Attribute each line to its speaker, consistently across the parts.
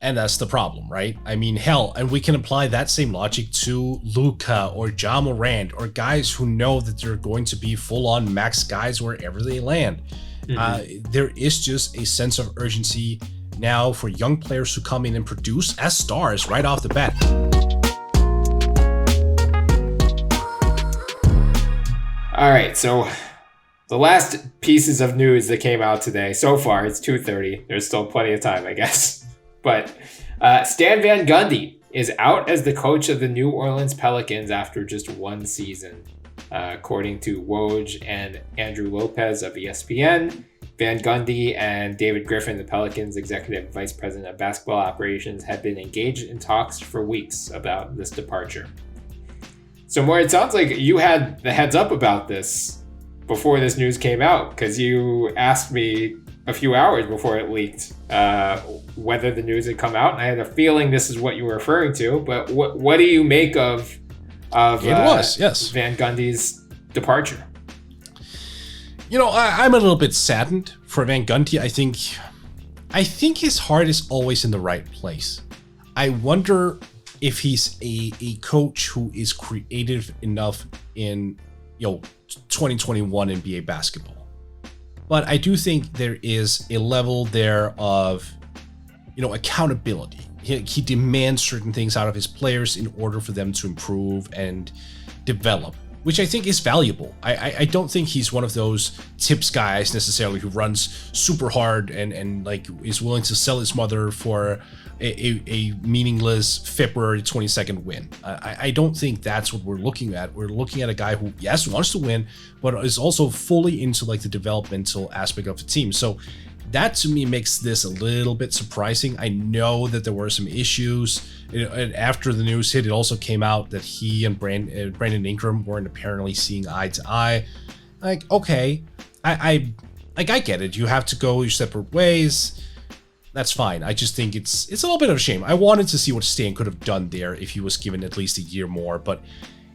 Speaker 1: And that's the problem, right? I mean, hell, and we can apply that same logic to Luka or Ja Morant or guys who know that they're going to be full-on max guys wherever they land. There is just a sense of urgency now for young players who come in and produce as stars right off the bat.
Speaker 2: All right, so the last pieces of news that came out today, so far, it's 2:30. There's still plenty of time, I guess. But Stan Van Gundy is out as the coach of the New Orleans Pelicans after just one season. According to Woj and Andrew Lopez of ESPN, Van Gundy and David Griffin, the Pelicans' executive vice president of basketball operations, had been engaged in talks for weeks about this departure. So, Morten, it sounds like you had the heads up about this before this news came out, because you asked me a few hours before it leaked whether the news had come out, and I had a feeling this is what you were referring to. But what do you make of
Speaker 1: yes,
Speaker 2: Van Gundy's departure?
Speaker 1: You know, I'm a little bit saddened for Van Gundy. I think his heart is always in the right place. I wonder if he's a coach who is creative enough in 2021 NBA basketball. But I do think there is a level there of, accountability. He demands certain things out of his players in order for them to improve and develop, which I think is valuable. I don't think he's one of those tips guys necessarily who runs super hard and like is willing to sell his mother for a meaningless February 22nd win. I don't think that's what we're looking at. We're looking at a guy who, yes, wants to win, but is also fully into like the developmental aspect of the team. So that to me makes this a little bit surprising. I know that there were some issues. And after the news hit, it also came out that he and Brandon Ingram weren't apparently seeing eye to eye. Like, okay, I get it. You have to go your separate ways. That's fine. I just think it's a little bit of a shame. I wanted to see what Stan could have done there if he was given at least a year more. But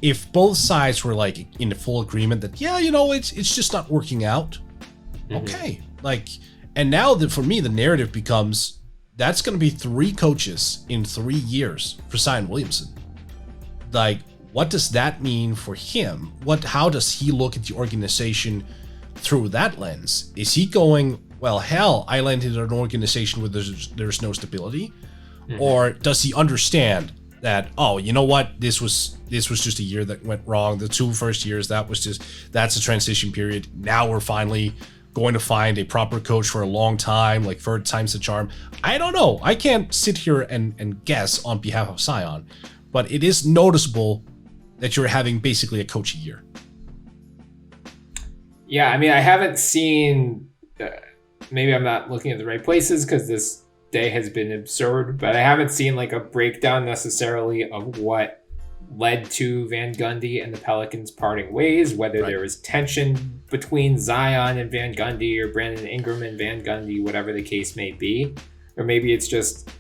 Speaker 1: if both sides were like in full agreement that, it's just not working out. Okay. And now that for me, the narrative becomes that's going to be 3 coaches in 3 years for Zion Williamson. Like, what does that mean for him? How does he look at the organization through that lens? Is he going, well, hell, I landed in an organization where there's no stability? Or does he understand that, oh, you know what? This was just a year that went wrong. The 2 first years, that's a transition period. Now we're finally going to find a proper coach for a long time, like 3rd time's the charm. I don't know. I can't sit here and guess on behalf of Zion, but it is noticeable that you're having basically a coach a year.
Speaker 2: Yeah, I mean, I haven't seen, maybe I'm not looking at the right places because this day has been absurd, but I haven't seen like a breakdown necessarily of what led to Van Gundy and the Pelicans parting ways, whether there was tension between Zion and Van Gundy or Brandon Ingram and Van Gundy, whatever the case may be. Or maybe it's just,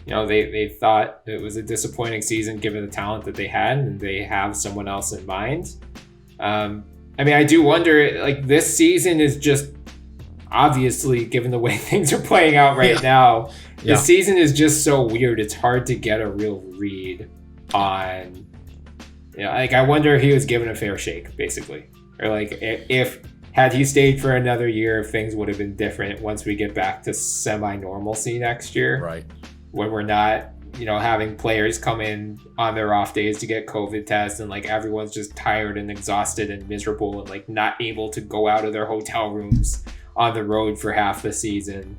Speaker 2: they thought it was a disappointing season given the talent that they had and they have someone else in mind. I mean, I do wonder, like, this season is just obviously, given the way things are playing out right now, the season is just so weird. It's hard to get a real read on, I wonder if he was given a fair shake, basically. Or like, if had he stayed for another year, if things would have been different once we get back to semi-normalcy next year.
Speaker 1: Right.
Speaker 2: When we're not, having players come in on their off days to get COVID tests and like everyone's just tired and exhausted and miserable and like not able to go out of their hotel rooms on the road for half the season.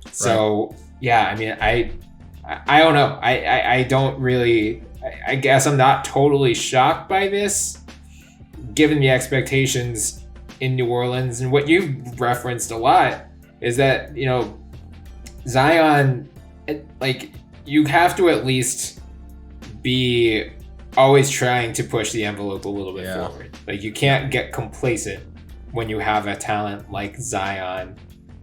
Speaker 2: Right. So, yeah, I mean, I don't know. I don't really... I guess I'm not totally shocked by this, given the expectations in New Orleans. And what you've referenced a lot is that, Zion, like, you have to at least be always trying to push the envelope a little bit forward. Like, you can't get complacent when you have a talent like Zion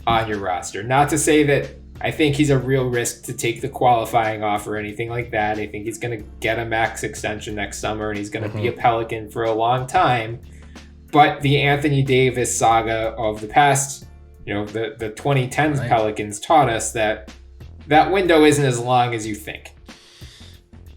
Speaker 2: on your roster. Not to say that I think he's a real risk to take the qualifying offer or anything like that. I think he's going to get a max extension next summer and he's going to be a Pelican for a long time. But the Anthony Davis saga of the past, the 2010s Pelicans taught us that that window isn't as long as you think.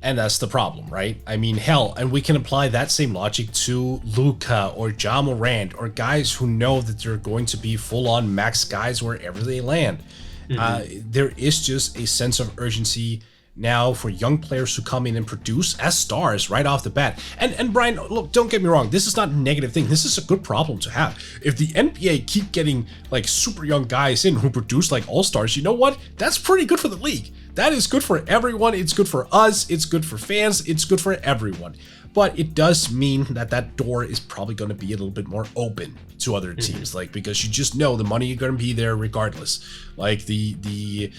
Speaker 1: And that's the problem, right? I mean, hell, and we can apply that same logic to Luka or Ja Morant or guys who know that they're going to be full-on max guys wherever they land. There is just a sense of urgency now for young players who come in and produce as stars right off the bat. And Bryan, look, don't get me wrong, this is not a negative thing. This is a good problem to have. If the NBA keep getting like super young guys in who produce like all-stars, you know what? That's pretty good for the league. That is good for everyone. It's good for us. It's good for fans. It's good for everyone. But it does mean that that door is probably going to be a little bit more open to other teams, like, because you just know the money is going to be there regardless. Like the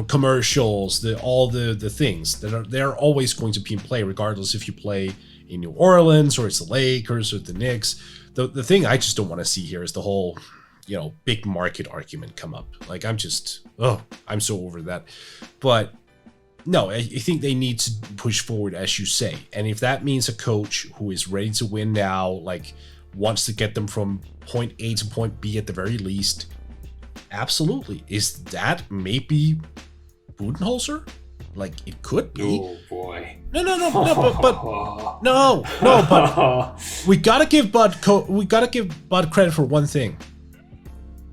Speaker 1: commercials, all the things that they're always going to be in play, regardless if you play in New Orleans or it's the Lakers or the Knicks. The thing I just don't want to see here is the whole, big market argument come up. Like, I'm so over that. But no, I think they need to push forward, as you say. And if that means a coach who is ready to win now, like, wants to get them from point A to point B at the very least, absolutely. Is that maybe Budenholzer? Like, it could be.
Speaker 2: Oh boy.
Speaker 1: No, but we gotta give Bud credit for one thing.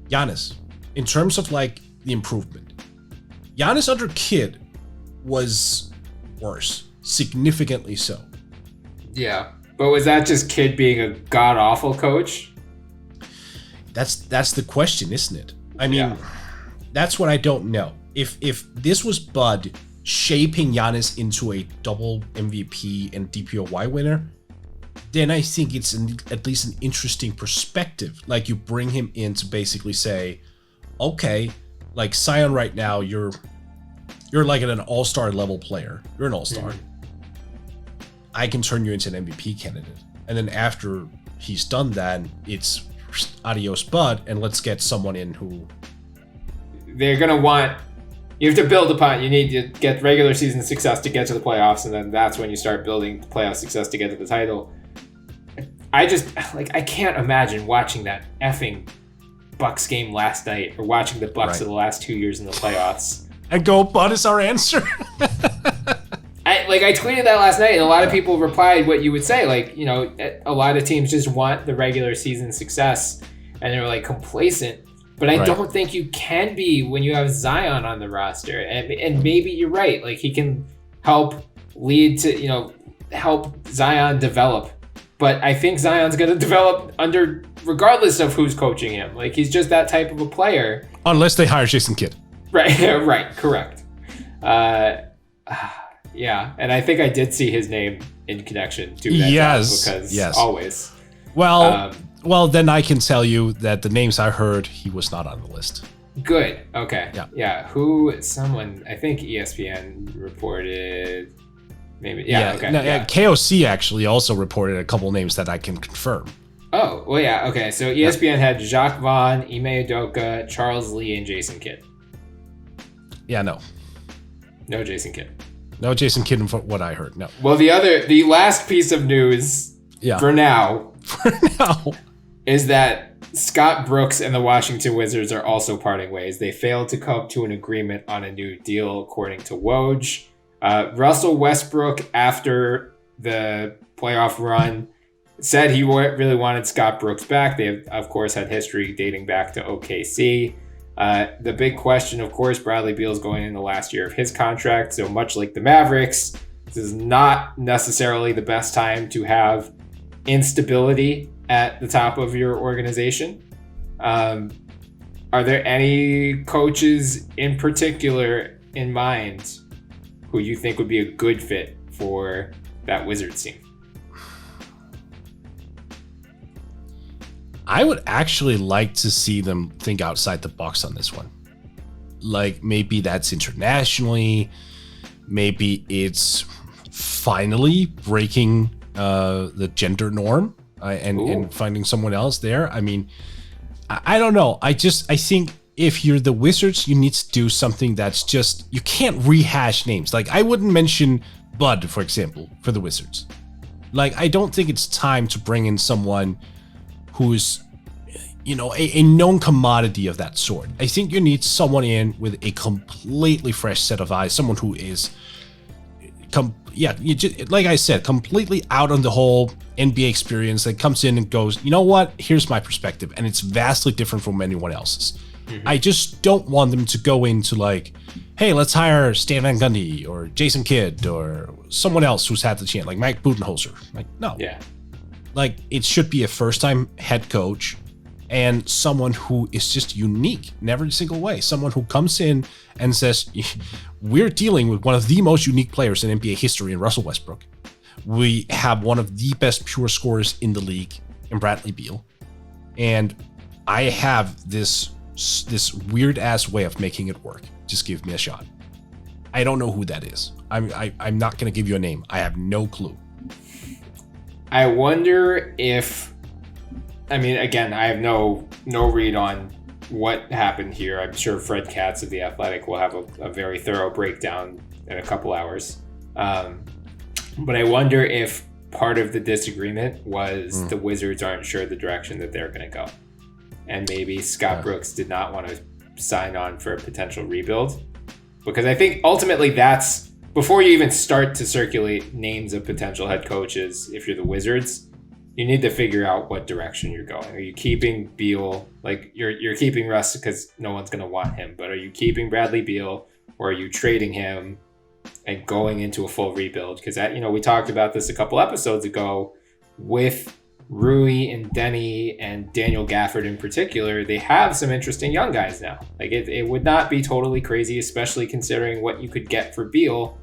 Speaker 1: Giannis, in terms of like the improvement, Giannis under Kidd was worse, significantly so.
Speaker 2: Yeah, but was that just Kidd being a god awful coach?
Speaker 1: That's the question, isn't it? I mean, That's what I don't know. If this was Bud shaping Giannis into a double MVP and DPOY winner, then I think it's at least an interesting perspective. Like, you bring him in to basically say, okay, like Zion right now, you're like an all-star level player. You're an all-star. I can turn you into an MVP candidate. And then after he's done that, it's adios Bud, and let's get someone in who...
Speaker 2: They're going to want... You have to build upon... You need to get regular season success to get to the playoffs, and then that's when you start building playoff success to get to the title. I can't imagine watching that effing Bucks game last night, or watching the Bucks of the last 2 years in the playoffs.
Speaker 1: And go, Bud is our answer.
Speaker 2: I tweeted that last night, and a lot of people replied what you would say. Like, a lot of teams just want the regular season success, and they're like complacent. But I don't think you can be when you have Zion on the roster. And maybe you're right. Like, he can help lead to, help Zion develop. But I think Zion's going to develop regardless of who's coaching him. Like, he's just that type of a player.
Speaker 1: Unless they hire Jason Kidd.
Speaker 2: Right, correct. Yeah, and I think I did see his name in connection to that. Yes. Always.
Speaker 1: Well, then I can tell you that the names I heard, he was not on the list.
Speaker 2: Good. Okay. Yeah. Someone, I think ESPN reported, maybe. Yeah. Okay.
Speaker 1: No, KOC actually also reported a couple names that I can confirm.
Speaker 2: Oh, well, yeah. Okay. So ESPN had Jacques Vaughn, Ime Udoka, Charles Lee, and Jason Kidd.
Speaker 1: Yeah, no.
Speaker 2: No Jason Kidd.
Speaker 1: No Jason Kidd from what I heard. No.
Speaker 2: Well, the last piece of news for now is that Scott Brooks and the Washington Wizards are also parting ways. They failed to come to an agreement on a new deal, according to Woj. Russell Westbrook, after the playoff run, said he really wanted Scott Brooks back. They have, of course, had history dating back to OKC. The big question, of course, Bradley Beal's going in the last year of his contract. So much like the Mavericks, this is not necessarily the best time to have instability at the top of your organization. Are there any coaches in particular in mind who you think would be a good fit for that Wizards team?
Speaker 1: I would actually like to see them think outside the box on this one. Like, maybe that's internationally. Maybe it's finally breaking the gender norm and finding someone else there. I mean, I don't know. I think if you're the Wizards, you need to do something that's just, you can't rehash names. Like, I wouldn't mention Bud, for example, for the Wizards. Like, I don't think it's time to bring in someone who's, a known commodity of that sort. I think you need someone in with a completely fresh set of eyes, someone who is, like I said, completely out on the whole NBA experience, that comes in and goes, you know what, here's my perspective, and it's vastly different from anyone else's. I just don't want them to go into like, hey, let's hire Stan Van Gundy or Jason Kidd or someone else who's had the chance, like Mike Budenholzer. Like, no.
Speaker 2: Yeah.
Speaker 1: Like, it should be a first-time head coach and someone who is just unique in every single way. Someone who comes in and says, we're dealing with one of the most unique players in NBA history in Russell Westbrook. We have one of the best pure scorers in the league in Bradley Beal. And I have this weird-ass way of making it work. Just give me a shot. I don't know who that is. I'm not going to give you a name. I have no clue.
Speaker 2: I wonder if, I mean, again, I have no read on what happened here. I'm sure Fred Katz of The Athletic will have a very thorough breakdown in a couple hours. But I wonder if part of the disagreement was the Wizards aren't sure the direction that they're going to go. And maybe Scott Brooks did not want to sign on for a potential rebuild. Because I think ultimately that's, before you even start to circulate names of potential head coaches, if you're the Wizards, you need to figure out what direction you're going. Are you keeping Beal? Like, you're keeping Russ because no one's going to want him. But are you keeping Bradley Beal, or are you trading him and going into a full rebuild? Because we talked about this a couple episodes ago with Rui and Denny and Daniel Gafford in particular. They have some interesting young guys now. Like, it would not be totally crazy, especially considering what you could get for Beal.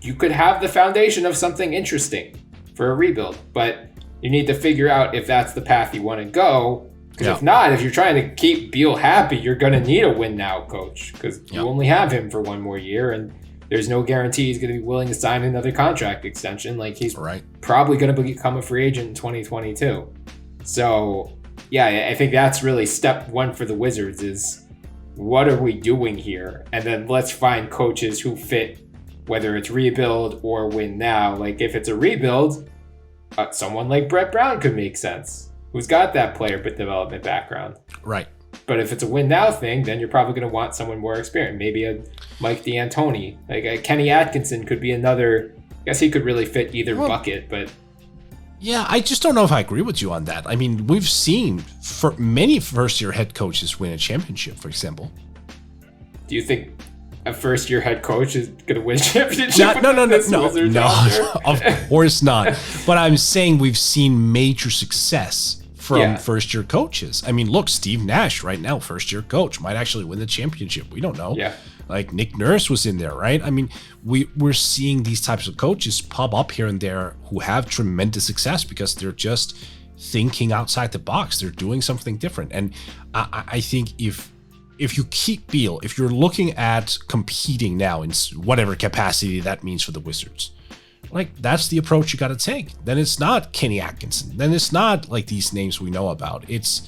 Speaker 2: You could have the foundation of something interesting for a rebuild, but you need to figure out if that's the path you want to go. Because if not, if you're trying to keep Beal happy, you're going to need a win now coach, because you only have him for one more year, and there's no guarantee he's going to be willing to sign another contract extension. Like, he's probably going to become a free agent in 2022. So, yeah, I think that's really step one for the Wizards is, what are we doing here? And then let's find coaches who fit, whether it's rebuild or win now. Like, if it's a rebuild, someone like Brett Brown could make sense, who's got that player but development background.
Speaker 1: Right.
Speaker 2: But if it's a win now thing, then you're probably going to want someone more experienced. Maybe a Mike D'Antoni. Like, a Kenny Atkinson could be another. I guess he could really fit either bucket, but.
Speaker 1: Yeah, I just don't know if I agree with you on that. I mean, we've seen for many first-year head coaches win a championship, for example.
Speaker 2: Do you think a first-year head coach is going to win a championship?
Speaker 1: No, of course not. But I'm saying we've seen major success from first-year coaches. I mean, look, Steve Nash right now, first-year coach, might actually win the championship. We don't know.
Speaker 2: Yeah.
Speaker 1: Like, Nick Nurse was in there, right? I mean, we're seeing these types of coaches pop up here and there who have tremendous success because they're just thinking outside the box. They're doing something different. And I think if you keep Beal, if you're looking at competing now in whatever capacity that means for the Wizards, like, that's the approach you got to take. Then it's not Kenny Atkinson. Then it's not like these names we know about. It's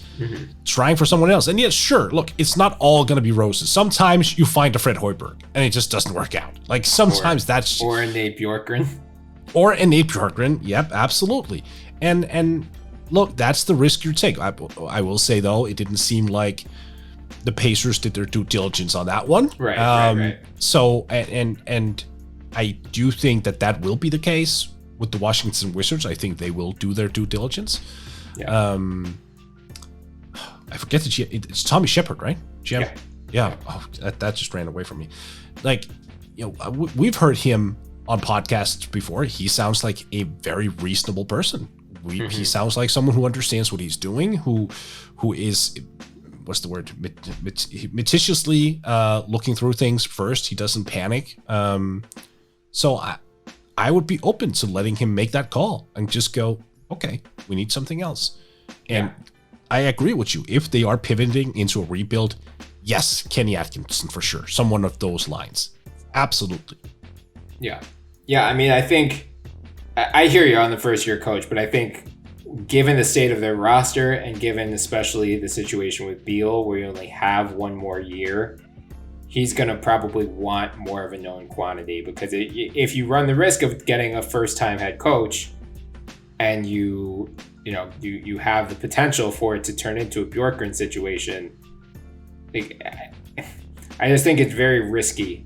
Speaker 1: trying for someone else. And yes, sure, look, it's not all going to be roses. Sometimes you find a Fred Hoiberg and it just doesn't work out. Like, sometimes that's...
Speaker 2: Or a Nate Bjorkgren.
Speaker 1: Or a Nate Bjorkgren. Yep, absolutely. And look, that's the risk you take. I will say, though, it didn't seem like the Pacers did their due diligence on that one.
Speaker 2: Right.
Speaker 1: So, and I do think that will be the case with the Washington Wizards. I think they will do their due diligence. Yeah. I forget it's Tommy Shepard, right? GM? Yeah. Oh, that just ran away from me. Like, we've heard him on podcasts before. He sounds like a very reasonable person. He sounds like someone who understands what he's doing, who is, what's the word? Meticulously looking through things first. He doesn't panic. So I would be open to letting him make that call and just go, okay, we need something else. And I agree with you. If they are pivoting into a rebuild, yes, Kenny Atkinson for sure. Someone of those lines. Absolutely.
Speaker 2: Yeah. Yeah, I mean, I think I hear you on the first year coach, but I think given the state of their roster and given especially the situation with Beal where you only have one more year, he's going to probably want more of a known quantity, because if you run the risk of getting a first-time head coach and you you have the potential for it to turn into a Bjorkgren situation. Like, I just think it's very risky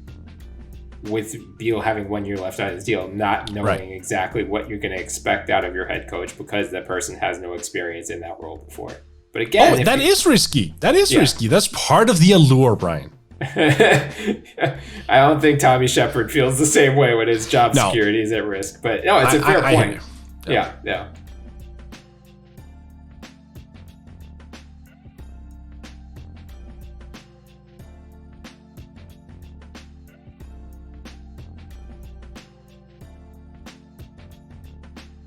Speaker 2: with Beal having 1 year left on his deal, not knowing exactly what you're going to expect out of your head coach because that person has no experience in that role before. But again,
Speaker 1: that is risky. That is risky. That's part of the allure, Bryan.
Speaker 2: I don't think Tommy Shepard feels the same way when his job security is at risk. But no, it's a fair point. Yeah.